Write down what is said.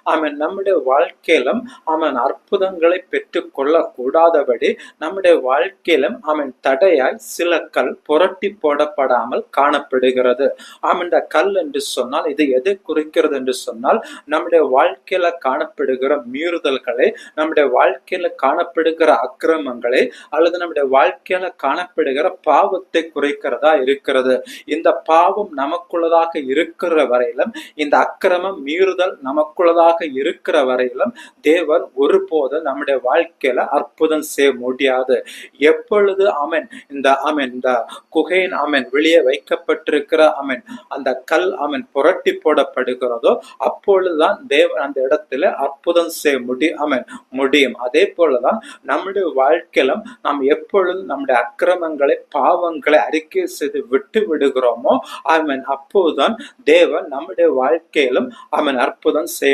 அவன் நம்முடைய வாழ்க்கையிலும் அவன் அற்புதங்களை பெற்றுக் கொள்ள கூடாதபடி நம்முடைய வாழ்க்கையிலும் அவன் தடையாய் சில கல் புரட்டி போடப்படாமல் காணப்படுகிறது. இந்த கல் என்று சொன்னால் இது எதை குறிக்கிறது என்று சொன்னால் நம்முடைய வாழ்க்கையில காணப்படுகிற மீறுதல்களை, நம்முடைய வாழ்க்கையில காணப்படுகிற அக்கிரமங்களை அல்லது நம்முடைய வாழ்க்கையில காணப்படுகிற பாவத்தை குறைக்கிறதா இருக்கிறது. இந்த பாவம் நமக்குள்ளதாக இருக்கிற வரையிலும், இந்த அக்கிரமம் மீறுதல் நமக்குள்ளதாக இருக்கிற வரையிலும் தேவன் ஒருபோது நம்முடைய வாழ்க்கையில அற்புதம் செய்ய முடியாது. எப்பொழுது இந்த குகையின் வெளியே வைக்கப்பட்டிருக்கிற அந்த கல் புரட்டி போடப்படுகிறதோ அப்பொழுதுதான் தேவன் அந்த இடத்துல அற்புதம் செய்ய முடியும். அதே போலதான் நம்முடைய வாழ்க்கையிலும் நாம் எப்பொழுது நம்முடைய அக்கிரமங்களை பாவங்களை அறிக்கை செய்து விட்டு விடுகிறோமோ அப்போதுதான் தேவன் நம்முடைய வாழ்க்கையிலும் அற்புதம் செய்ய